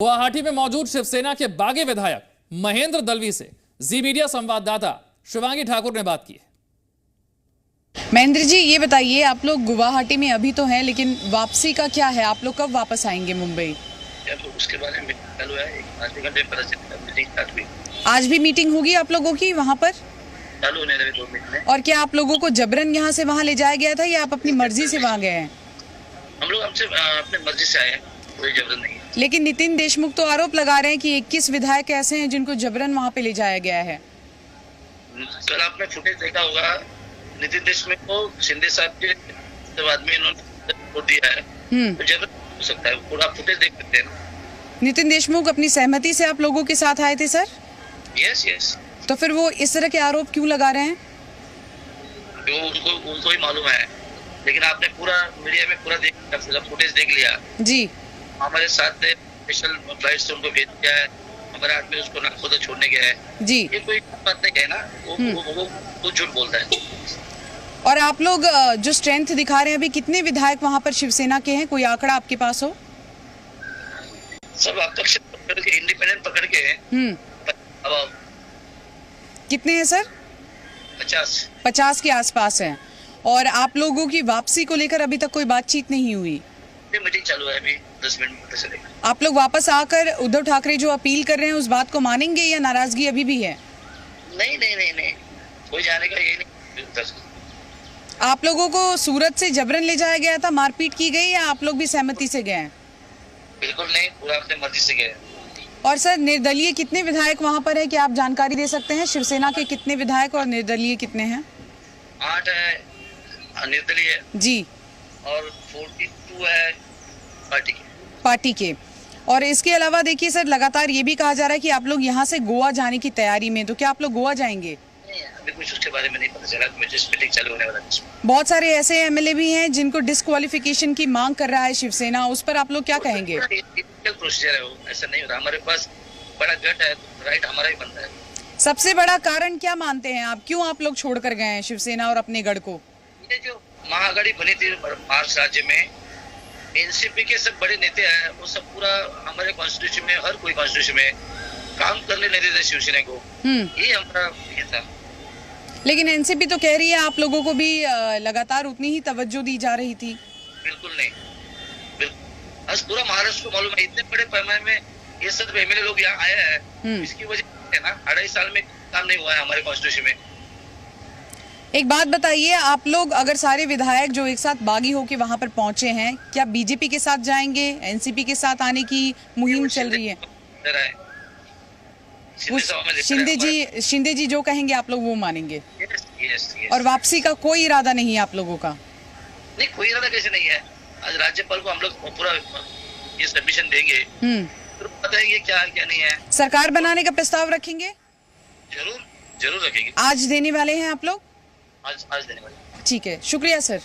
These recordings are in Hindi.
गुवाहाटी में मौजूद शिवसेना के बागी विधायक महेंद्र दलवी से जी मीडिया संवाददाता शिवांगी ठाकुर ने बात की है। महेंद्र जी, ये बताइए, आप लोग गुवाहाटी में अभी तो हैं, लेकिन वापसी का क्या है? आप लोग कब वापस आएंगे मुंबई? उसके बारे में चालू है, आधे घंटे में पता चलेगा। मीटिंग स्टार्ट हुई। आज भी मीटिंग होगी आप लोगों की वहाँ पर? चालू होने लगे 2 मिनट में। और क्या आप लोगों को जबरन यहाँ से वहाँ ले जाया गया था या आप अपनी मर्जी से वहाँ गए हैं? हम लोग हमसे अपने मर्जी से आए हैं, कोई जबरन नहीं है। लेकिन नितिन देशमुख तो आरोप लगा रहे हैं कि 21 विधायक ऐसे हैं जिनको जबरन वहाँ पे ले जाया गया है। कल आपने फुटेज देखा होगा, नितिन देशमुख को शिंदे साहब के बाद में इन्होंने वोट दिया है, तो जबरन हो सकता है। पूरा फुटेज देख सकते हैं ना। नितिन देशमुख अपनी सहमति से आप लोगों के साथ आए थे सर? यस। तो फिर वो इस तरह के आरोप क्यों लगा रहे हैं? वो उनको ही मालूम है, लेकिन आपने पूरा मीडिया में पूरा फुटेज देख लिया जी। हमारे साथ स्पेशल फ्लाइट से उनको भेज दिया है, हमारे आदमी उसको ना खुद छोड़ने गया है जी। ये कोई बात नहीं है ना, वो झूठ बोलता है। और आप लोग जो स्ट्रेंथ दिखा रहे हैं, अभी कितने विधायक वहाँ पर शिवसेना के हैं? कोई आंकड़ा आपके पास हो? सब आप तक पकड़ के इंडिपेंडेंट पकड़ के अब कितने हैं सर? 50 के आसपास हैं। और आप लोगों की वापसी को लेकर अभी तक कोई बातचीत नहीं हुई? मीटिंग चालू है, अभी 10 मिनट में पता चलेगा। आप लोग वापस आकर उद्धव ठाकरे जो अपील कर रहे हैं उस बात को मानेंगे या नाराजगी अभी भी है? नहीं, कोई जाने का ये नहीं। आप लोगों को सूरत से जबरन ले जाया गया था, मारपीट की गई, या आप लोग भी सहमति से गए हैं? बिल्कुल नहीं, पूरा अपने मर्जी से गए। और सर, निर्दलीय कितने विधायक वहाँ पर है, क्या आप जानकारी दे सकते हैं? शिवसेना के कितने विधायक और निर्दलीय कितने हैं? 8 है निर्दलीय जी, और 42 है पार्टी के। और इसके अलावा देखिए सर, लगातार ये भी कहा जा रहा है कि आप लोग यहाँ से गोवा जाने की तैयारी में, तो क्या आप लोग गोवा जाएंगे? नहीं, अभी कुछ उसके बारे में नहीं पता चला। मीटिंग चालू होने वाला है। बहुत सारे ऐसे एमएलए भी हैं जिनको डिस्क्वालिफिकेशन की मांग कर रहा है शिवसेना, उस पर आप लोग क्या कहेंगे? प्रोसीजर है वो, ऐसा नहीं होता। हमारे पास बड़ा गट है, राइट हमारा ही बनता है। सबसे बड़ा कारण क्या मानते हैं आप, क्यों आप लोग छोड़कर गए हैं शिवसेना और अपने गढ़ को? ये जो महाआघाड़ी बनी थी महाराष्ट्र राज्य में, एनसीपी के सब बड़े नेता हैं, वो सब पूरा हमारे कॉन्स्टिट्यूशन में, हर कोई कॉन्स्टिट्यूशन में काम करने नहीं देते शिवसेना को। ये हमारा ये था। लेकिन एनसीपी तो कह रही है आप लोगों को भी लगातार उतनी ही तवज्जो दी जा रही थी। बिल्कुल नहीं, आज पूरा महाराष्ट्र को मालूम है, इतने बड़े पैमाने में ये सब एमएलए लोग यहाँ आए हैं, इसकी वजह है ना। 2.5 साल में काम नहीं हुआ है हमारे कॉन्स्टिट्यूशन में। एक बात बताइए, आप लोग अगर सारे विधायक जो एक साथ बागी होके वहाँ पर पहुंचे हैं, क्या बीजेपी के साथ जाएंगे? एनसीपी के साथ आने की मुहिम चल रही है? शिंदे जी जो कहेंगे आप लोग वो मानेंगे? यस। और वापसी का कोई इरादा नहीं है आप लोगों का? नहीं, कोई इरादा कैसे नहीं है। आज राज्यपाल को हम लोग पूरा ये सबमिशन देंगे, तो बताएंगे क्या है क्या नहीं है। सरकार बनाने का प्रस्ताव रखेंगे? जरूर रखेंगे। आज देने वाले हैं आप लोग? आज देने वाले। ठीक है, शुक्रिया सर।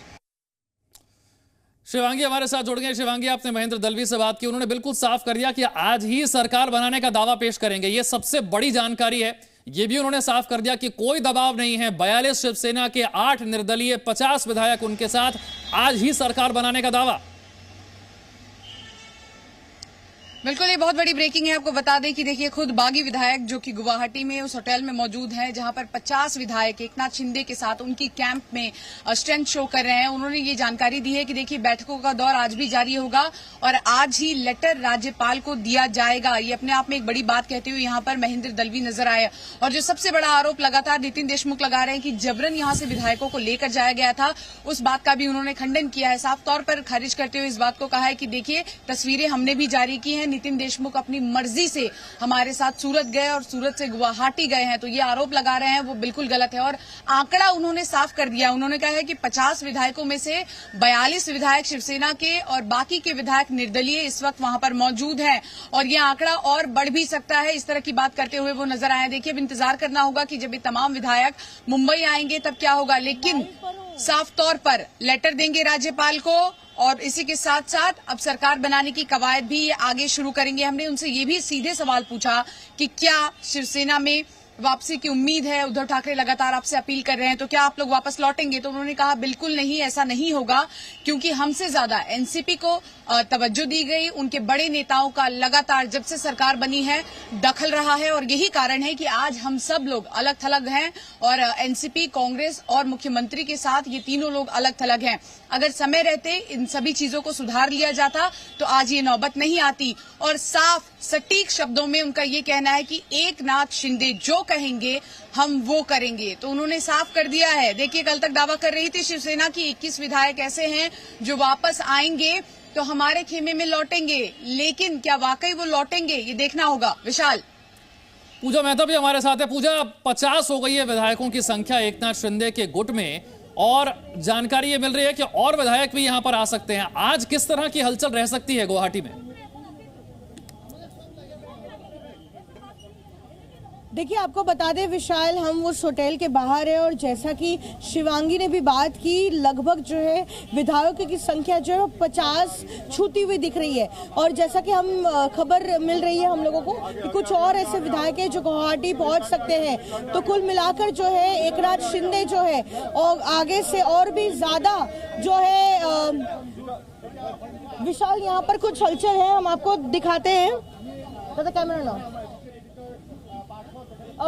शिवांगी हमारे साथ जुड़ गए। शिवांगी, आपने महेंद्र दलवी से बात की, उन्होंने बिल्कुल साफ कर दिया कि आज ही सरकार बनाने का दावा पेश करेंगे। यह सबसे बड़ी जानकारी है। यह भी उन्होंने साफ कर दिया कि कोई दबाव नहीं है। 42 शिवसेना के, 8 निर्दलीय, 50 विधायक उनके साथ, आज ही सरकार बनाने का दावा। बिल्कुल, ये बहुत बड़ी ब्रेकिंग है। आपको बता दें कि देखिए, खुद बागी विधायक जो कि गुवाहाटी में उस होटल में मौजूद हैं जहां पर 50 विधायक एकनाथ शिंदे के साथ उनकी कैंप में स्ट्रेंथ शो कर रहे हैं, उन्होंने ये जानकारी दी है कि देखिए, बैठकों का दौर आज भी जारी होगा और आज ही लेटर राज्यपाल को दिया जाएगा। ये अपने आप में एक बड़ी बात कहते हुए यहाँ पर महेंद्र दलवी नजर आए। और जो सबसे बड़ा आरोप लगातार नितिन देशमुख लगा रहे हैं कि जबरन यहाँ से विधायकों को लेकर जाया गया था, उस बात का भी उन्होंने खंडन किया है। साफ तौर पर खारिज करते हुए इस बात को कहा है कि देखिए, तस्वीरें हमने भी जारी की हैं, नितिन देशमुख अपनी मर्जी से हमारे साथ सूरत गए और सूरत से गुवाहाटी गए हैं। तो ये आरोप लगा रहे हैं वो बिल्कुल गलत है। और आंकड़ा उन्होंने साफ कर दिया। उन्होंने कहा है कि 50 विधायकों में से 42 विधायक शिवसेना के और बाकी के विधायक निर्दलीय इस वक्त वहां पर मौजूद हैं और ये आंकड़ा और बढ़ भी सकता है। इस तरह की बात करते हुए वो नजर आए। देखिए, अब इंतजार करना होगा कि जब ये तमाम विधायक मुंबई आएंगे तब क्या होगा। लेकिन साफ तौर पर लेटर देंगे राज्यपाल को और इसी के साथ साथ अब सरकार बनाने की कवायद भी आगे शुरू करेंगे। हमने उनसे ये भी सीधे सवाल पूछा कि क्या शिवसेना में वापसी की उम्मीद है? उद्धव ठाकरे लगातार आपसे अपील कर रहे हैं, तो क्या आप लोग वापस लौटेंगे? तो उन्होंने कहा बिल्कुल नहीं, ऐसा नहीं होगा, क्योंकि हमसे ज्यादा एनसीपी को तवज्जो दी गई। उनके बड़े नेताओं का लगातार जब से सरकार बनी है दखल रहा है, और यही कारण है कि आज हम सब लोग अलग थलग हैं और एनसीपी, कांग्रेस और मुख्यमंत्री के साथ ये तीनों लोग अलग थलग हैं। अगर समय रहते इन सभी चीजों को सुधार लिया जाता तो आज ये नौबत नहीं आती। और साफ सटीक शब्दों में उनका ये कहना है कि एकनाथ शिंदे जो कहेंगे हम वो करेंगे। तो उन्होंने साफ कर दिया है। देखिए, कल तक दावा कर रही थी शिवसेना की 21 विधायक ऐसे हैं जो वापस आएंगे तो हमारे खेमे में लौटेंगे, लेकिन क्या वाकई वो लौटेंगे, ये देखना होगा। विशाल। पूजा मेहता भी हमारे साथ है। पूजा, 50 हो गई है विधायकों की संख्या एकनाथ शिंदे के गुट में, और जानकारी ये मिल रही है कि और विधायक भी यहां पर आ सकते हैं। आज किस तरह की हलचल रह सकती है गुवाहाटी में? देखिए, आपको बता दें विशाल, हम उस होटल के बाहर है और जैसा कि शिवांगी ने भी बात की, लगभग जो है विधायकों की संख्या जो है 50 छूती हुई दिख रही है। और जैसा कि हम खबर मिल रही है हम लोगों को कि कुछ और ऐसे विधायक हैं जो गुवाहाटी पहुंच सकते हैं। तो कुल मिलाकर जो है एकनाथ शिंदे जो है और आगे से और भी ज्यादा जो है विशाल, यहाँ पर कुछ हलचल है, हम आपको दिखाते हैं। दादा कैमरा लो।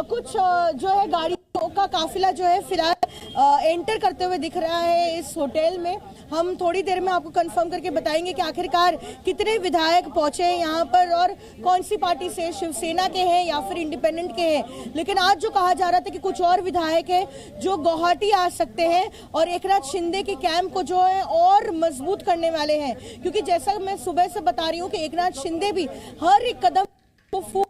कुछ जो है गाड़ियों का काफिला जो है फिलहाल एंटर करते हुए दिख रहा है इस होटल में। हम थोड़ी देर में आपको कंफर्म करके बताएंगे कि आखिरकार कितने विधायक पहुंचे हैं यहाँ पर और कौन सी पार्टी से, शिवसेना के हैं या फिर इंडिपेंडेंट के हैं। लेकिन आज जो कहा जा रहा था कि कुछ और विधायक हैं जो गुवाहाटी आ सकते हैं और एकनाथ शिंदे के कैंप को जो है और मजबूत करने वाले हैं, क्योंकि जैसा मैं सुबह से बता रही हूँ कि एकनाथ शिंदे भी हर एक कदम को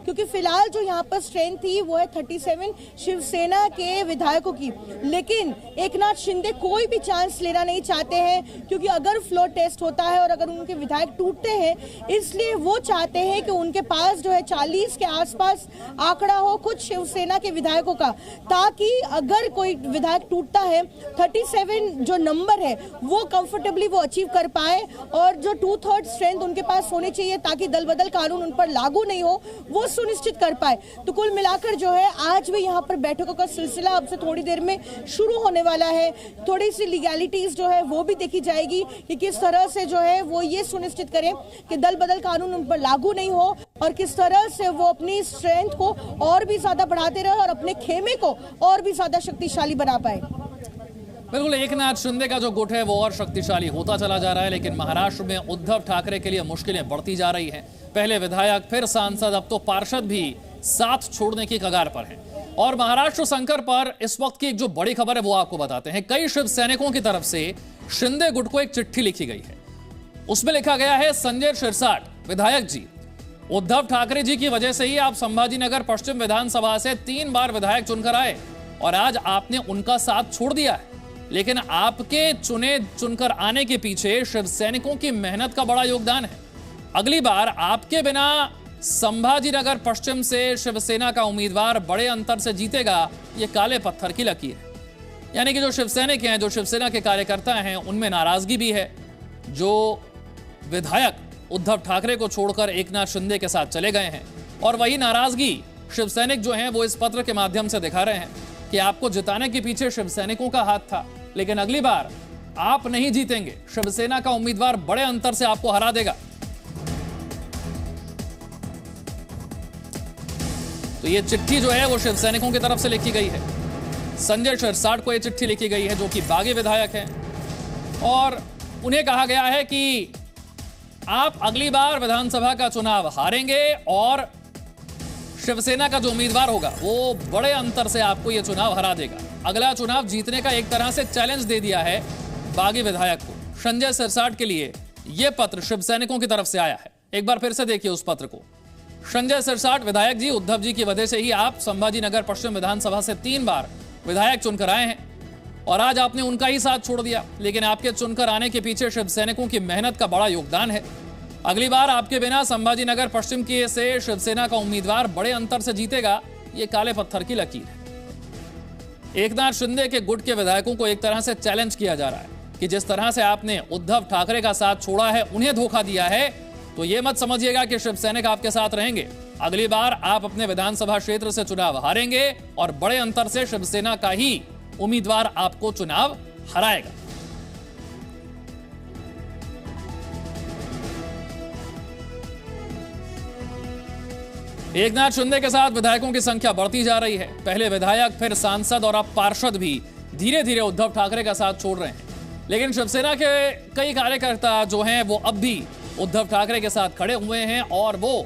क्योंकि फिलहाल जो यहाँ पर स्ट्रेंथ थी वो है 37 शिवसेना के विधायकों की। लेकिन एकनाथ शिंदे कोई भी चांस लेना नहीं चाहते हैं, क्योंकि अगर फ्लोर टेस्ट होता है और अगर उनके विधायक टूटते हैं, इसलिए वो चाहते हैं कि उनके पास जो है 40 के आसपास आंकड़ा हो कुछ शिवसेना के विधायकों का, ताकि अगर कोई विधायक टूटता है 37 जो नंबर है वो कंफर्टेबली वो अचीव कर पाए, और जो 2/3 स्ट्रेंथ उनके पास होनी चाहिए ताकि दल बदल कानून उन पर लागू नहीं हो, वो सुनिश्चित कर पाए। तो कुल मिलाकर जो है आज भी यहाँ पर बैठकों का सिलसिला अब से थोड़ी देर में शुरू होने वाला है। थोड़ी सी लीगैलिटीज जो है वो भी देखी जाएगी कि किस तरह से जो है वो ये सुनिश्चित करें कि दल बदल कानून उन पर लागू नहीं हो, और किस तरह से वो अपनी स्ट्रेंथ को और भी ज्यादा बढ़ाते रहे और अपने खेमे को और भी ज्यादा शक्तिशाली बना पाए। बिल्कुल, एकनाथ शिंदे का जो गुट है वो और शक्तिशाली होता चला जा रहा है, लेकिन महाराष्ट्र में उद्धव ठाकरे के लिए मुश्किलें बढ़ती जा रही हैं। पहले विधायक, फिर सांसद, अब तो पार्षद भी साथ छोड़ने की कगार पर हैं। और महाराष्ट्र संकट पर इस वक्त की एक जो बड़ी खबर है वो आपको बताते हैं। कई शिव सैनिकों की तरफ से शिंदे गुट को एक चिट्ठी लिखी गई है। उसमें लिखा गया है, संजय शिरसाट विधायक जी, उद्धव ठाकरे जी की वजह से ही आप संभाजीनगर पश्चिम विधानसभा से 3 बार विधायक चुनकर आए और आज आपने उनका साथ छोड़ दिया है। लेकिन आपके चुनकर आने के पीछे शिव सैनिकों की मेहनत का बड़ा योगदान है। अगली बार आपके बिना संभाजीनगर पश्चिम से शिवसेना का उम्मीदवार बड़े अंतर से जीतेगा, ये काले पत्थर की लकीर है। यानी कि जो शिव सैनिक हैं, जो शिवसेना के कार्यकर्ता हैं, उनमें नाराजगी भी है। जो विधायक उद्धव ठाकरे को छोड़कर एकनाथ शिंदे के साथ चले गए हैं, और वही नाराजगी शिव सैनिक जो हैं वो इस पत्र के माध्यम से दिखा रहे हैं कि आपको जिताने के पीछे शिव सैनिकों का हाथ था, लेकिन अगली बार आप नहीं जीतेंगे, शिवसेना का उम्मीदवार बड़े अंतर से आपको हरा देगा। तो ये चिट्ठी जो है वो शिव सैनिकों की तरफ से लिखी गई है। संजय शिरसाट को ये चिट्ठी लिखी गई है जो कि बागी विधायक हैं, और उन्हें कहा गया है कि आप अगली बार विधानसभा का चुनाव हारेंगे और शिवसेना का जो उम्मीदवार होगा वो बड़े अंतर से आपको ये चुनाव हरा देगा। अगला चुनाव जीतने का एक तरह से चैलेंज दे दिया है बागी विधायक को। संजय शिरसाट के लिए यह पत्र शिव सैनिकों की तरफ से आया है। एक बार फिर से देखिए उस पत्र को। संजय शिरसाट विधायक जी, उद्धव जी की वजह से ही आप संभाजीनगर पश्चिम विधानसभा से 3 बार विधायक चुनकर आए हैं और आज आपने उनका ही साथ छोड़ दिया। लेकिन आपके चुनकर आने के पीछे शिव सैनिकों की मेहनत का बड़ा योगदान है। अगली बार आपके बिना संभाजीनगर पश्चिम की से शिवसेना का उम्मीदवार बड़े अंतर से जीतेगा, ये काले पत्थर की लकीर है। एकनाथ शिंदे के गुट के विधायकों को एक तरह से चैलेंज किया जा रहा है कि जिस तरह से आपने उद्धव ठाकरे का साथ छोड़ा है, उन्हें धोखा दिया है, तो ये मत समझिएगा कि शिव सैनिक आपके साथ रहेंगे। अगली बार आप अपने विधानसभा क्षेत्र से चुनाव हारेंगे और बड़े अंतर से शिवसेना का ही उम्मीदवार आपको चुनाव हराएगा। एकनाथ शिंदे के साथ विधायकों की संख्या बढ़ती जा रही है। पहले विधायक, फिर सांसद और अब पार्षद भी धीरे धीरे उद्धव ठाकरे का साथ छोड़ रहे हैं। लेकिन शिवसेना के कई कार्यकर्ता जो हैं वो अब भी उद्धव ठाकरे के साथ खड़े हुए हैं और वो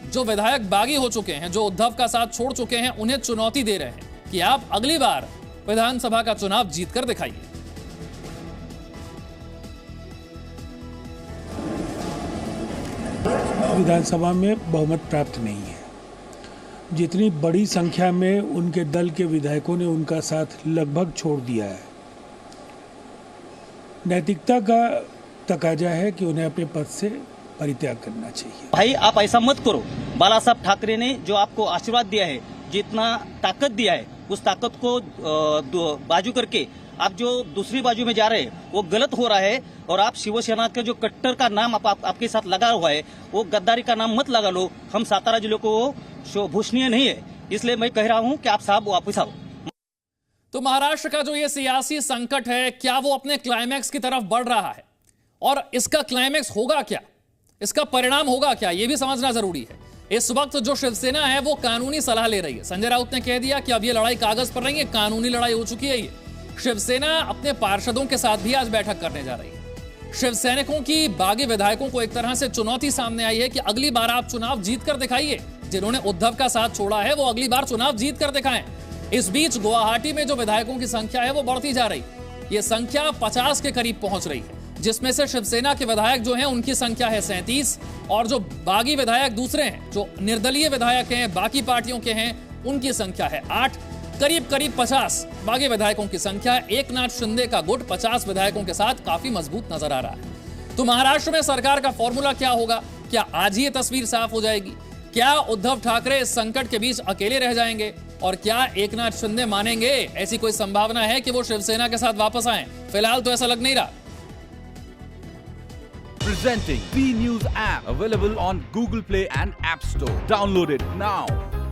जो विधायक बागी हो चुके हैं, जो उद्धव का साथ छोड़ चुके हैं, उन्हें चुनौती दे रहे हैं कि आप अगली बार विधानसभा का चुनाव जीतकर दिखाइए। विधानसभा में बहुमत प्राप्त नहीं है। जितनी बड़ी संख्या में उनके दल के विधायकों ने उनका साथ लगभग छोड़ दिया है, नैतिकता का तकाजा है कि उन्हें अपने पद से परित्याग करना चाहिए। भाई आप ऐसा मत करो। बाला साहब ठाकरे ने जो आपको आशीर्वाद दिया है, जितना ताकत दिया है, उस ताकत को बाजू करके आप जो दूसरी बाजू में जा रहे हैं वो गलत हो रहा है। और आप शिवसेना के जो कट्टर का नाम आपके साथ लगा हुआ है, वो गद्दारी का नाम मत लगा लो। हम सातारा जिले को भूषणीय नहीं है, इसलिए मैं कह रहा हूँ कि आप साहब वापस आओ। तो महाराष्ट्र का जो ये सियासी संकट है, क्या वो अपने क्लाइमैक्स की तरफ बढ़ रहा है? और इसका क्लाइमैक्स होगा क्या, इसका परिणाम होगा क्या, यह भी समझना जरूरी है। इस वक्त जो शिवसेना है वो कानूनी सलाह ले रही है। संजय राउत ने कह दिया कि अब ये लड़ाई कागज पर नहीं है, कानूनी लड़ाई हो चुकी है। ये शिवसेना अपने पार्षदों के साथ भी आज बैठक करने जा रही है। शिव सैनिकों की बागी विधायकों को एक तरह से चुनौती सामने आई है कि अगली बार आप चुनाव जीत कर दिखाइए। जिन्होंने उद्धव का साथ छोड़ा है वो अगली बार चुनाव जीत कर दिखाएं। इस बीच गुवाहाटी में जो विधायकों की संख्या है वो बढ़ती जा रही है। ये संख्या 50 के करीब पहुंच रही है, जिसमें से शिवसेना के विधायक जो हैं उनकी संख्या है 37 और जो बागी विधायक दूसरे हैं, जो निर्दलीय विधायक हैं, बाकी पार्टियों के हैं, उनकी संख्या है 8। करीब 50 बागी विधायकों की संख्या। एकनाथ शिंदे का गुट 50 विधायकों के साथ काफी मजबूत नजर आ रहा है। तो महाराष्ट्र में सरकार का फॉर्मूला क्या होगा? क्या आज ही ये तस्वीर साफ हो जाएगी? क्या उद्धव ठाकरे इस संकट के बीच अकेले रह जाएंगे? और क्या एकनाथ शिंदे मानेंगे? ऐसी कोई संभावना है कि वो शिवसेना के साथ वापस आएं? फिलहाल तो ऐसा लग नहीं रहा। Presenting B News app available on Google Play and App Store. Download it now.